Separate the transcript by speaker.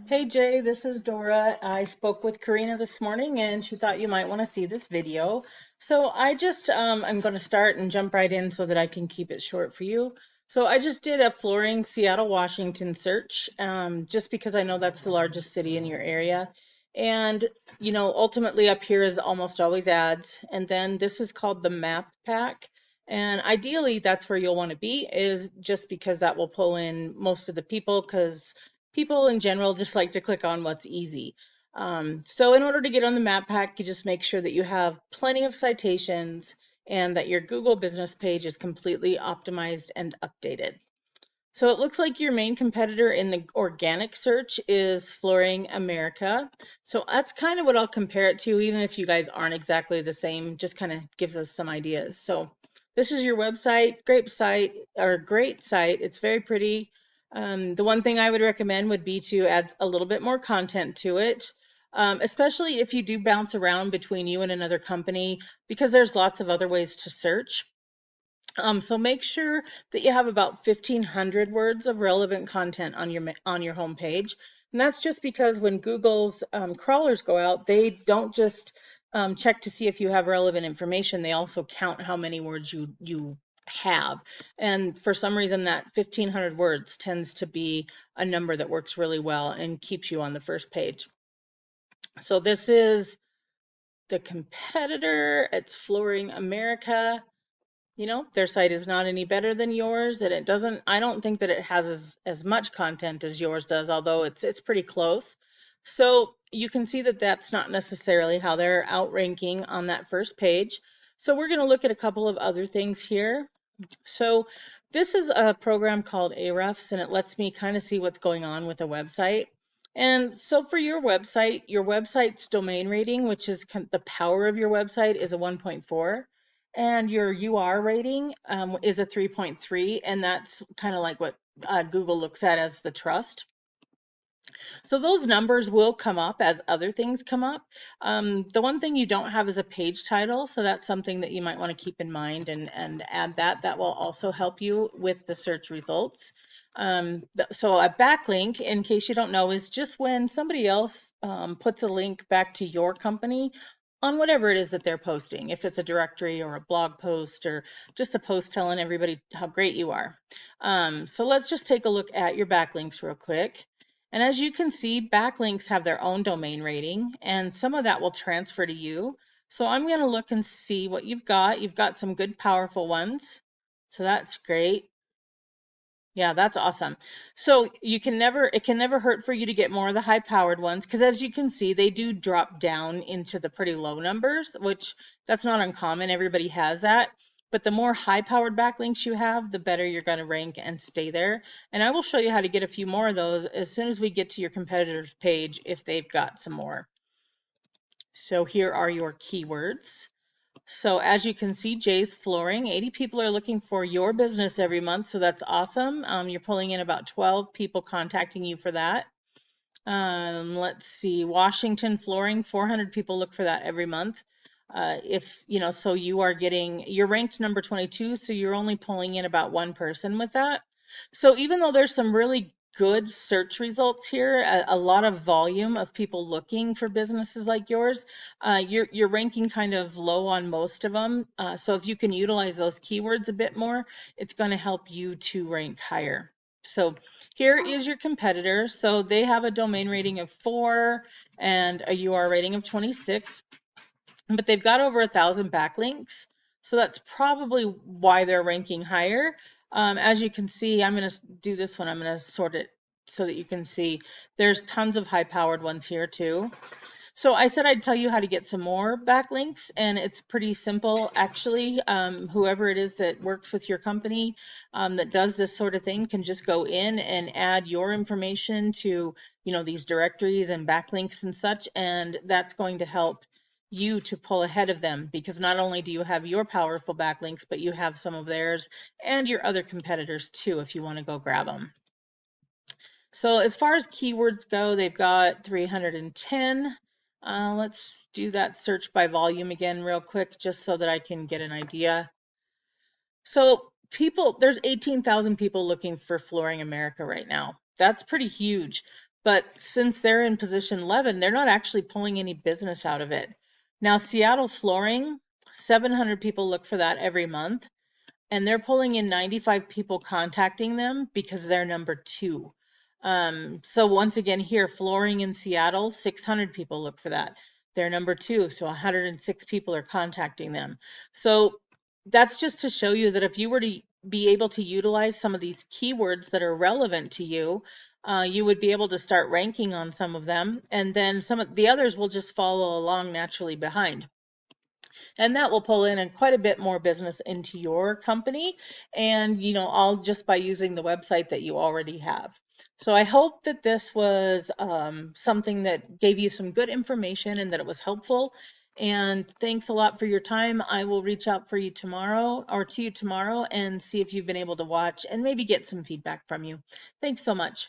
Speaker 1: Hey Jay, this is Dora. I spoke with Karina this morning and she thought you might want to see this video. So I'm going to start and jump right in so that I can keep it short for you. So I just did a flooring Seattle, Washington search, just because I know that's the largest city in your area. And, ultimately up here is almost always ads. And then this is called the map pack. And ideally, that's where you'll want to be, is just because that will pull in most of the people, because people in general just like to click on what's easy. So in order to get on the map pack, you just make sure that you have plenty of citations and that your Google business page is completely optimized and updated. So it looks like your main competitor in the organic search is Flooring America. So that's kind of what I'll compare it to, even if you guys aren't exactly the same, just kind of gives us some ideas. So this is your website, great site. It's very pretty. The one thing I would recommend would be to add a little bit more content to it, especially if you do bounce around between you and another company, because there's lots of other ways to search. So make sure that you have about 1,500 words of relevant content on your home page. And that's just because when Google's crawlers go out, they don't just check to see if you have relevant information. They also count how many words you have. And for some reason, that 1,500 words tends to be a number that works really well and keeps you on the first page. So this is the competitor. It's Flooring America. Their site is not any better than yours, and I don't think that it has as much content as yours does, although it's pretty close. So you can see that that's not necessarily how they're outranking on that first page. So we're going to look at a couple of other things here. So this is a program called Ahrefs, and it lets me kind of see what's going on with a website. And so for your website's domain rating, which is the power of your website, is a 1.4, and your UR rating is a 3.3, and that's kind of like what Google looks at as the trust. So those numbers will come up as other things come up. The one thing you don't have is a page title, so that's something that you might want to keep in mind and add that. That will also help you with the search results. So a backlink, in case you don't know, is just when somebody else puts a link back to your company on whatever it is that they're posting, if it's a directory or a blog post or just a post telling everybody how great you are. So let's just take a look at your backlinks real quick. And as you can see, backlinks have their own domain rating, and some of that will transfer to you. So I'm going to look and see what you've got. You've got some good, powerful ones. So that's great. Yeah, that's awesome. So it can never hurt for you to get more of the high-powered ones, because as you can see, they do drop down into the pretty low numbers, which that's not uncommon. Everybody has that. But the more high-powered backlinks you have, the better you're going to rank and stay there. And I will show you how to get a few more of those as soon as we get to your competitor's page if they've got some more. So here are your keywords. So as you can see, Jay's Flooring, 80 people are looking for your business every month, so that's awesome. You're pulling in about 12 people contacting you for that. Let's see, Washington Flooring, 400 people look for that every month. So you're ranked number 22, so you're only pulling in about one person with that. So even though there's some really good search results here, a lot of volume of people looking for businesses like yours, you're ranking kind of low on most of them. So if you can utilize those keywords a bit more, it's going to help you to rank higher. So here is your competitor. So they have a domain rating of 4 and a UR rating of 26, but they've got over 1,000 backlinks. So that's probably why they're ranking higher. As you can see, I'm going to do this one. I'm going to sort it so that you can see there's tons of high-powered ones here too. So I said I'd tell you how to get some more backlinks, and it's pretty simple actually. Whoever it is that works with your company that does this sort of thing can just go in and add your information to these directories and backlinks and such, and that's going to help you to pull ahead of them, because not only do you have your powerful backlinks, but you have some of theirs and your other competitors too if you want to go grab them. So as far as keywords go, they've got 310. Let's do that search by volume again real quick, just so that I can get an idea. So there's 18,000 people looking for Flooring America right now. That's pretty huge. But since they're in position 11, they're not actually pulling any business out of it. Now, Seattle Flooring, 700 people look for that every month, and they're pulling in 95 people contacting them because they're number 2. So once again here, Flooring in Seattle, 600 people look for that. They're number 2, so 106 people are contacting them. So that's just to show you that if you were to be able to utilize some of these keywords that are relevant to you, you would be able to start ranking on some of them, and then some of the others will just follow along naturally behind. And that will pull in quite a bit more business into your company, and all just by using the website that you already have. So I hope that this was something that gave you some good information and that it was helpful. And thanks a lot for your time. I will reach out for you tomorrow or to you tomorrow and see if you've been able to watch and maybe get some feedback from you. Thanks so much.